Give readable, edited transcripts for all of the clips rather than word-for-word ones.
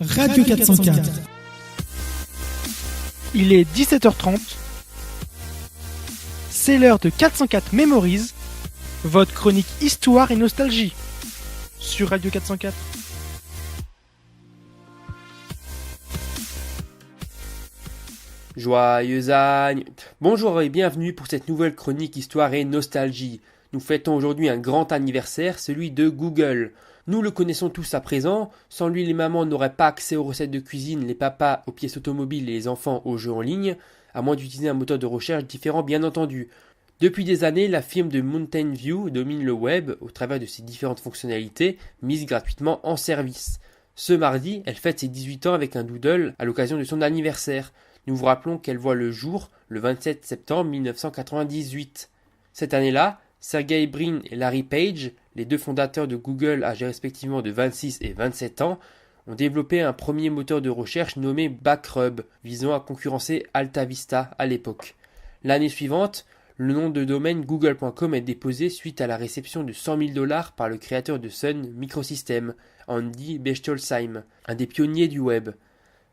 Radio 404. Il est 17h30. C'est l'heure de 404 Memories, votre chronique histoire et nostalgie sur Radio 404. Joyeux agne. Bonjour et bienvenue pour cette nouvelle chronique histoire et nostalgie. Nous fêtons aujourd'hui un grand anniversaire, celui de Google. Nous le connaissons tous à présent, sans lui les mamans n'auraient pas accès aux recettes de cuisine, les papas aux pièces automobiles et les enfants aux jeux en ligne, à moins d'utiliser un moteur de recherche différent bien entendu. Depuis des années, la firme de Mountain View domine le web au travers de ses différentes fonctionnalités mises gratuitement en service. Ce mardi, elle fête ses 18 ans avec un doodle à l'occasion de son anniversaire. Nous vous rappelons qu'elle voit le jour le 27 septembre 1998. Cette année-là, Sergey Brin et Larry Page, les deux fondateurs de Google âgés respectivement de 26 et 27 ans, ont développé un premier moteur de recherche nommé Backrub, visant à concurrencer AltaVista à l'époque. L'année suivante, le nom de domaine google.com est déposé suite à la réception de $100 000 par le créateur de Sun Microsystems, Andy Bechtolsheim, un des pionniers du web.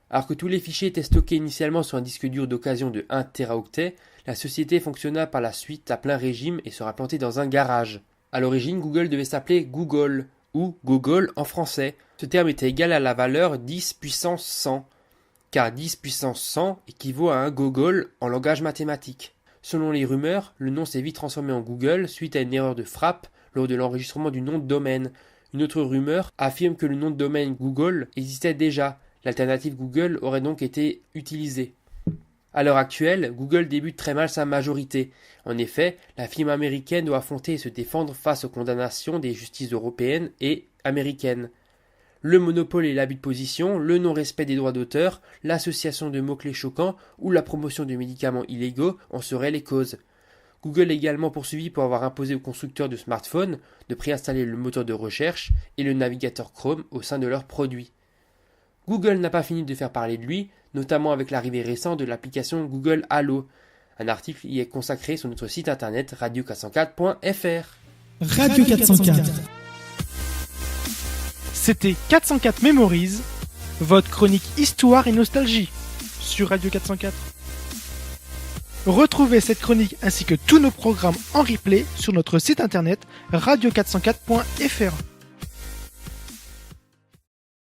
Alors que tous les fichiers étaient stockés initialement sur un disque dur d'occasion de 1 Teraoctet, la société fonctionna par la suite à plein régime et sera plantée dans un garage. À l'origine, Google devait s'appeler Google, ou Gogol en français. Ce terme était égal à la valeur 10 puissance 100, car 10 puissance 100 équivaut à un Gogol en langage mathématique. Selon les rumeurs, le nom s'est vite transformé en Google suite à une erreur de frappe lors de l'enregistrement du nom de domaine. Une autre rumeur affirme que le nom de domaine Google existait déjà. L'alternative Google aurait donc été utilisée. À l'heure actuelle, Google débute très mal sa majorité. En effet, la firme américaine doit affronter et se défendre face aux condamnations des justices européennes et américaines. Le monopole et l'abus de position, le non-respect des droits d'auteur, l'association de mots-clés choquants ou la promotion de médicaments illégaux en seraient les causes. Google est également poursuivi pour avoir imposé aux constructeurs de smartphones de préinstaller le moteur de recherche et le navigateur Chrome au sein de leurs produits. Google n'a pas fini de faire parler de lui, notamment avec l'arrivée récente de l'application Google Halo. Un article y est consacré sur notre site internet radio404.fr. Radio 404. C'était 404 Memories, votre chronique histoire et nostalgie sur Radio 404. Retrouvez cette chronique ainsi que tous nos programmes en replay sur notre site internet radio404.fr.